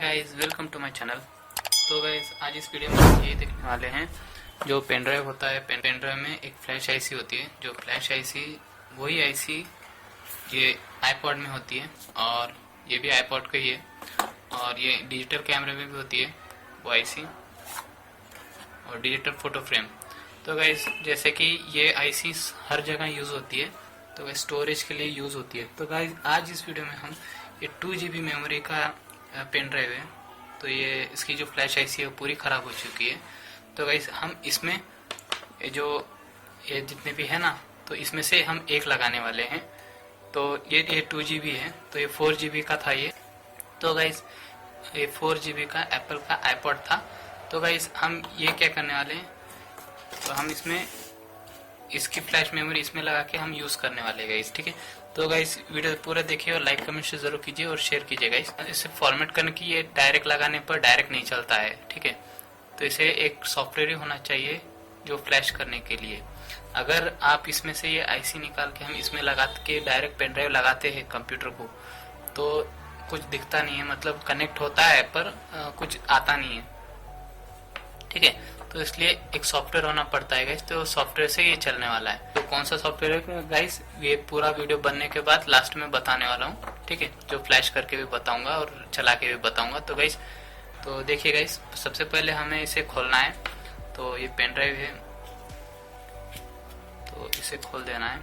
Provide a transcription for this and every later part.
Guys, welcome to my channel. तो guys, आज इस वीडियो में हम यही देखने वाले हैं। जो पेन ड्राइव होता है, पेन ड्राइव में एक फ्लैश आईसी होती है। जो फ्लैश आईसी, वही आईसी ये आईपॉड में होती है, और ये भी आईपॉड का ही है। और ये डिजिटल कैमरे में भी होती है वो आईसी, और डिजिटल फोटो फ्रेम। तो गाइस, जैसे कि ये आईसी हर जगह यूज होती है, तो गाइस स्टोरेज के लिए यूज होती है। तो गाइस, आज इस वीडियो में हम ये 2 GB मेमोरी का पेन ड्राइव है। तो ये इसकी जो फ्लैश आईसी है वो पूरी खराब हो चुकी है। तो गाइस, हम इसमें ये जितने भी है ना, तो इसमें से हम एक लगाने वाले हैं। तो ये 2 GB है, तो ये 4 GB का था ये। तो गाइस, ये 4 GB का एप्पल का आईपॉड था। तो गाइस, हम ये क्या करने वाले हैं, तो हम इसमें इसकी फ्लैश मेमोरी इसमें लगा के हम यूज करने वाले गाइस, ठीक है। तो गाइस, वीडियो पूरा देखिए और लाइक कमेंट से जरूर कीजिए और शेयर कीजिए गाइस। इसे फॉर्मेट करने की, ये डायरेक्ट लगाने पर डायरेक्ट नहीं चलता है, ठीक है। तो इसे एक सॉफ्टवेयर ही होना चाहिए जो फ्लैश करने के लिए। अगर आप इसमें से ये आईसी निकाल के हम इसमें लगा के डायरेक्ट पेन ड्राइव लगाते हैं कंप्यूटर को, तो कुछ दिखता नहीं है, मतलब कनेक्ट होता है पर कुछ आता नहीं है, ठीक है। तो इसलिए एक सॉफ्टवेयर होना पड़ता है गाइस। तो सॉफ्टवेयर से ये चलने वाला है। तो कौन सा सॉफ्टवेयर है गाइस, ये पूरा वीडियो बनने के बाद लास्ट में बताने वाला हूँ, ठीक है। जो फ्लैश करके भी बताऊंगा और चला के भी बताऊंगा। तो गाइस, तो देखिए गाइस, सबसे पहले हमें इसे खोलना है। तो ये पेन ड्राइव है, तो इसे खोल देना है।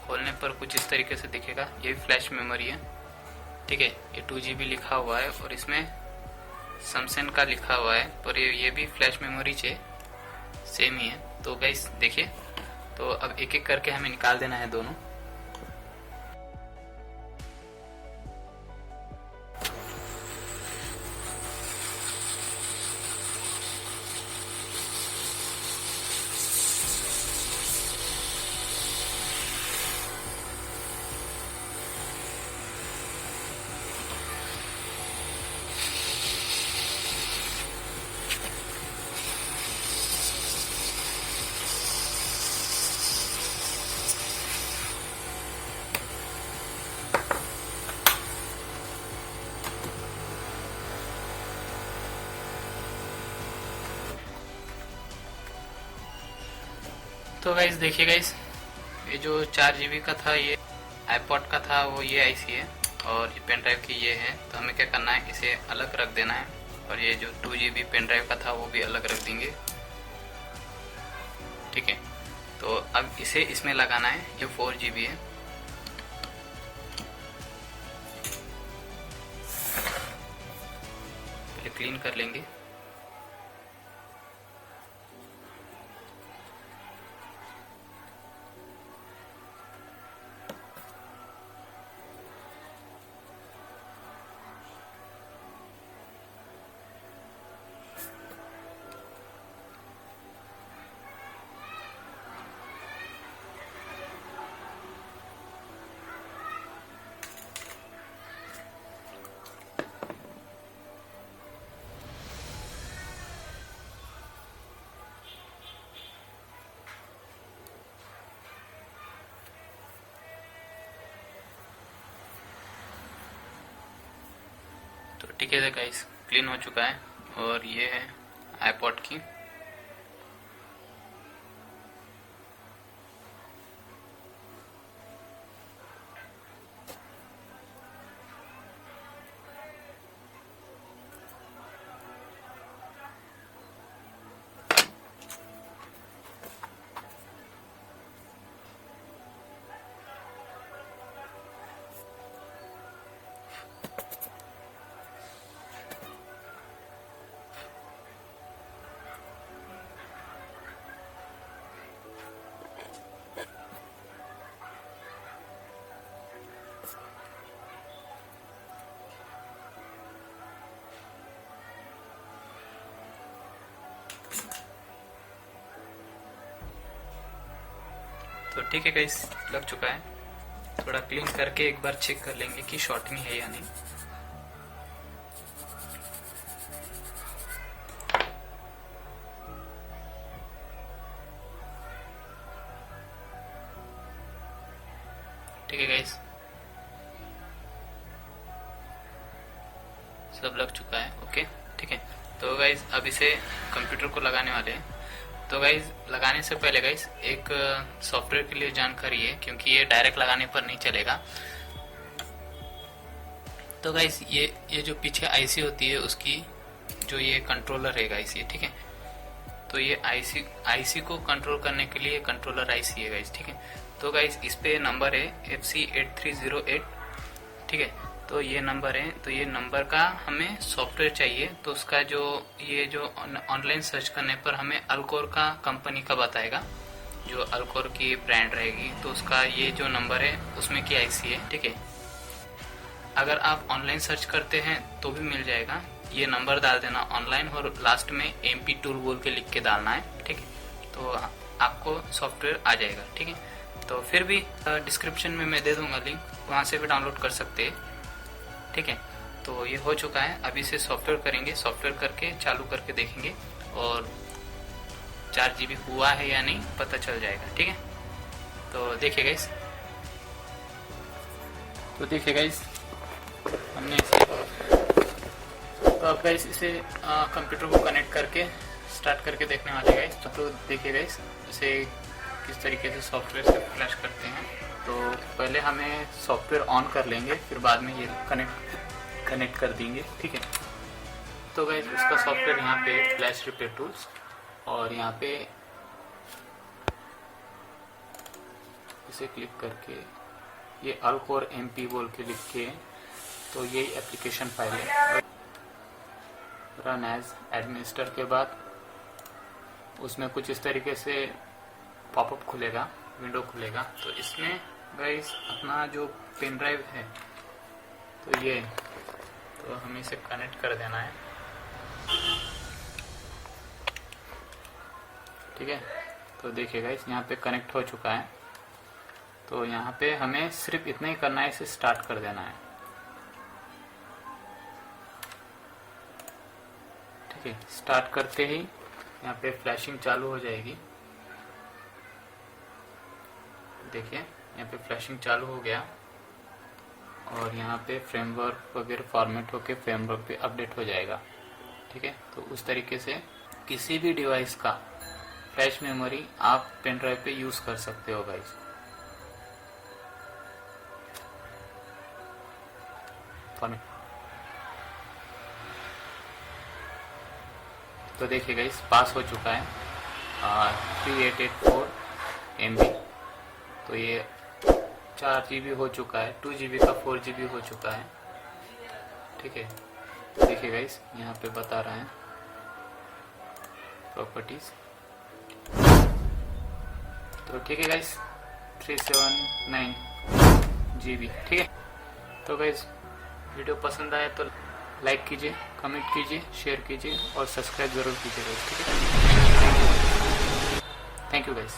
खोलने पर कुछ इस तरीके से दिखेगा। ये भी फ्लैश मेमोरी है, ठीक है। ये 2 GB लिखा हुआ है और इसमें सैमसंग का लिखा हुआ है, पर ये भी फ्लैश मेमोरी सेम ही है। तो गाइस देखिए, तो अब एक एक करके हमें निकाल देना है दोनों। तो गाइस देखिए गाइस, ये जो 4 GB का था, ये आईपॉड का था, वो ये आईसी है, और ये पेन ड्राइव की ये है। तो हमें क्या करना है, इसे अलग रख देना है। और ये जो 2 GB पेन ड्राइव का था वो भी अलग रख देंगे, ठीक है। तो अब इसे इसमें लगाना है। ये 4 GB है। पहले क्लीन कर लेंगे। तो ठीक है गाइस, क्लीन हो चुका है। और ये है आईपॉड की। तो ठीक है गाइस, लग चुका है। थोड़ा क्लीन करके एक बार चेक कर लेंगे कि शॉर्टिंग है या नहीं। ठीक है गाइस, मतलब लग चुका है। ओके ठीक है। तो गाइज अब इसे कंप्यूटर को लगाने वाले हैं। तो गाइज लगाने से पहले गाइज एक सॉफ्टवेयर के लिए जानकारी है, क्योंकि ये डायरेक्ट लगाने पर नहीं चलेगा। तो गाइज ये जो पीछे आईसी होती है उसकी जो ये कंट्रोलर है गाइज ये, ठीक है। तो ये आईसी को कंट्रोल करने के लिए कंट्रोलर आईसी है गाइज, ठीक है। तो गाइज इस पे नंबर है FC8308, ठीक है। तो ये नंबर है, तो ये नंबर का हमें सॉफ्टवेयर चाहिए। तो उसका जो ऑनलाइन सर्च करने पर हमें अल्कोर का कंपनी का बताएगा, जो अल्कोर की ब्रांड रहेगी। तो उसका ये जो नंबर है उसमें की आईसी है, ठीक है। अगर आप ऑनलाइन सर्च करते हैं तो भी मिल जाएगा। ये नंबर डाल देना ऑनलाइन और लास्ट में MP टूल बोल के लिख के डालना है, ठीक है। तो आपको सॉफ्टवेयर आ जाएगा, ठीक है। तो फिर भी डिस्क्रिप्शन में मैं दे दूंगा लिंक, वहाँ से भी डाउनलोड कर सकते हैं, ठीक है। तो ये हो चुका है। अभी से सॉफ्टवेयर करेंगे, सॉफ्टवेयर करके चालू करके देखेंगे और 4 GB हुआ है या नहीं पता चल जाएगा, ठीक है। तो देखिए गाइस, हमने इसे, तो अब गाइस इसे कंप्यूटर को कनेक्ट करके स्टार्ट करके देखने वाले गाइस। तो देखिए गाइस इसे किस तरीके से सॉफ्टवेयर से फ्लैश करते हैं। तो पहले हमें सॉफ्टवेयर ऑन कर लेंगे, फिर बाद में ये कनेक्ट कर देंगे, ठीक है। तो गाइस उसका सॉफ्टवेयर यहाँ पे फ्लैश रिपेयर टूल्स, और यहाँ पे इसे क्लिक करके ये अल्कोर MP बोल के लिख के, तो ये एप्लीकेशन फाइल है। रन एज एडमिनिस्टर के बाद उसमें कुछ इस तरीके से पॉपअप खुलेगा, विंडो खुलेगा। तो इसमें गाइस अपना जो पेन ड्राइव है तो ये, तो हमें इसे कनेक्ट कर देना है, ठीक है। तो देखिए गाइस यहाँ पे कनेक्ट हो चुका है। तो यहाँ पे हमें सिर्फ इतना ही करना है, इसे स्टार्ट कर देना है, ठीक है। स्टार्ट करते ही यहाँ पे फ्लैशिंग चालू हो जाएगी। देखिए यहाँ पे फ्लैशिंग चालू हो गया और यहाँ पे फ्रेमवर्क वगैरह फॉर्मेट होके फ्रेमवर्क पे अपडेट हो जाएगा, ठीक है। तो उस तरीके से किसी भी डिवाइस का फ्लैश मेमोरी आप पेन ड्राइव पे यूज कर सकते हो गाइस। तो देखिए गाइस पास हो चुका है 3884 MB। तो ये 4 GB हो चुका है, 2 GB का 4 GB हो चुका है, ठीक है। देखिए गाइस यहाँ पे बता रहा है प्रॉपर्टीज। तो ठीक है गाइस 379 GB, ठीक है। तो गाइस वीडियो पसंद आया तो लाइक कीजिए, कमेंट कीजिए, शेयर कीजिए और सब्सक्राइब जरूर कीजिएगा, ठीक है। Thank you guys.